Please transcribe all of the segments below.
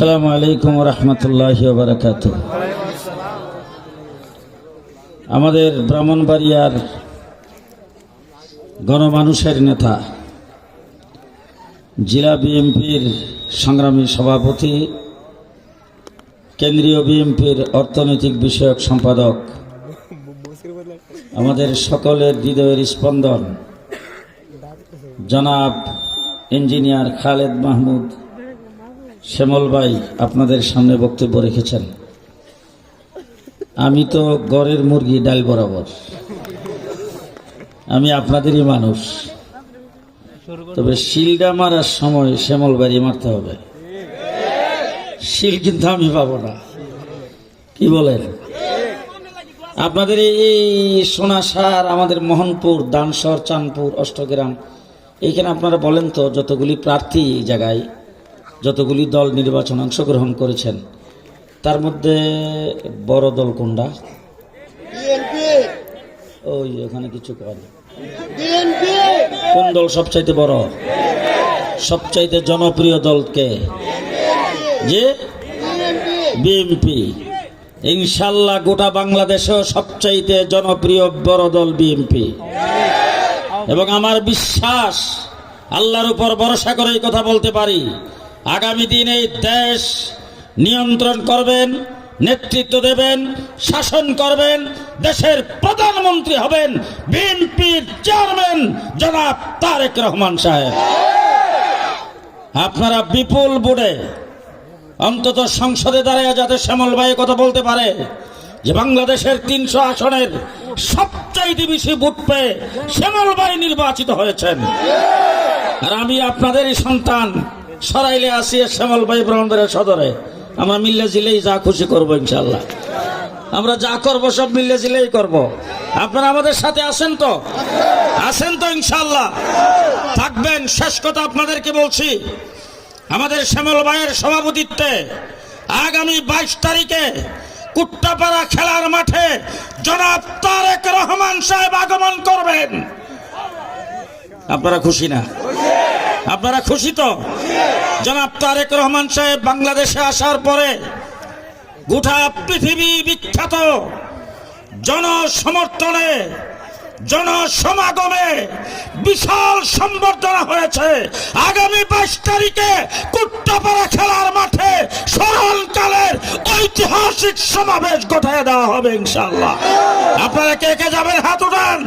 আসসালামু আলাইকুম ওয়া রাহমাতুল্লাহি ওয়া বারাকাতুহু। আমাদের ব্রাহ্মণবাড়িয়ার গণমানুষের নেতা, জেলা বিএনপির সংগ্রামী সভাপতি, কেন্দ্রীয় বিএনপির অর্থনৈতিক বিষয়ক সম্পাদক, আমাদের সকলের হৃদয়ের স্পন্দন জনাব ইঞ্জিনিয়ার খালেদ মাহমুদ শ্যামল ভাই আপনাদের সামনে বক্তব্য রেখেছেন। আমি তো গড়ের মুরগি ডাল বরাবর, আমি আপনাদেরই মানুষ, তবে শিলটা মারার সময় শ্যামল ভাই মারতে হবে। শিল কিন্তু আমি পাবো না, কি বলেন? আপনাদের এই সোনাসার, আমাদের মোহনপুর, দানসর, চাঁদপুর, অষ্টগ্রাম, এইখানে আপনারা বলেন তো, যতগুলি প্রার্থী এই জায়গায়, যতগুলি দল নির্বাচন অংশগ্রহণ করেছেন, তার মধ্যে বড় দল কোনটা? ওই ওখানে কিছু করে। কোন দল সবচাইতে বড়, সবচাইতে জনপ্রিয় দলকে? যে বিএনপি। ইনশাল্লাহ গোটা বাংলাদেশেও সবচাইতে জনপ্রিয় বড় দল বিএনপি। এবং আমার বিশ্বাস, আল্লাহর উপর ভরসা করে এই কথা বলতে পারি, আগামী দিনে এই দেশ নিয়ন্ত্রণ করবেন, নেতৃত্ব দেবেন, শাসন করবেন, দেশের প্রধানমন্ত্রী হবেন বিএনপির চেয়ারম্যান জনাব তারেক রহমান সাহেব। আপনারা বিপুল ভোটে অন্তত সংসদে দাঁড়িয়ে যাতে শ্যামল ভাই কথা বলতে পারে যে বাংলাদেশের 300 আসনের সবচাইতে বেশি ভোট পেয়ে শ্যামল ভাই নির্বাচিত হয়েছেন। আর আমি আপনাদেরই সন্তান, সরাইলে আসি শ্যামল ভাই ব্রাহ্মণবাড়িয়া সদরে। আমরা মিল্লে জিলেই যা খুশি করবো ইনশাল্লাহ, আমরা যা করবো সব মিল্লে জিলেই করবো। আপনারা আমাদের সাথে আছেন তো? আছেন তো ইনশাল্লাহ? থাকবেন। শেষ কথা আপনাদেরকে বলছি, আমাদের শ্যামল ভাইয়ের সভাপতিত্বে আগামী 22 তারিখে কুট্টাপাড়া খেলার মাঠে জনাব তারেক রহমান সাহেব আগমন করবেন। আপনারা খুশি না? আপনারা খুশি তো? জনাব তারেক রহমান সাহেব বাংলাদেশে আসার পরে গোটা পৃথিবী বিখ্যাত জনসমর্থনে, জনসমাগমে বিশাল সম্বর্ধনা হয়েছে। আগামী 22 তারিখে কুট্টাপাড়া খেলার মাঠে স্মরণকালের ঐতিহাসিক সমাবেশ ঘটায় দেওয়া হবে ইনশাআল্লাহ। আপনারা কে কে যাবেন? হাত উঠান।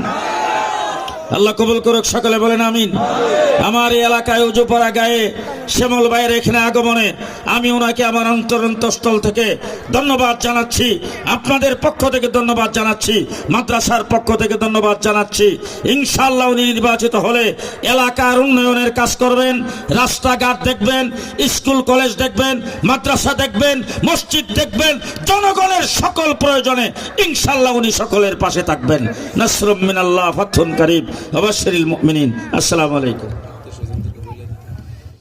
আল্লাহ কবুল করুক, সকলে বলেন আমিন। আমার এই এলাকায় উজুপাড়া গায়ে শ্যামল ভাইয়ের এখানে আগমনে আমি ওনাকে আমার অন্তরস্থল থেকে ধন্যবাদ জানাচ্ছি। আপনাদের পক্ষ থেকে ধন্যবাদ জানাচ্ছি, মাদ্রাসার পক্ষ থেকে ধন্যবাদ জানাচ্ছি। ইনশাআল্লাহ উনি নির্বাচিত হলে এলাকার উন্নয়নের কাজ করবেন, রাস্তাঘাট দেখবেন, স্কুল কলেজ দেখবেন, মাদ্রাসা দেখবেন, মসজিদ দেখবেন, জনগণের সকল প্রয়োজনে ইনশাআল্লাহ উনি সকলের পাশে থাকবেন। নাসরুম মিনাল্লাহ, ফাতহুন কারীব, ওয়া বাশশিরিল মুমিনিন। আসসালামু আলাইকুম।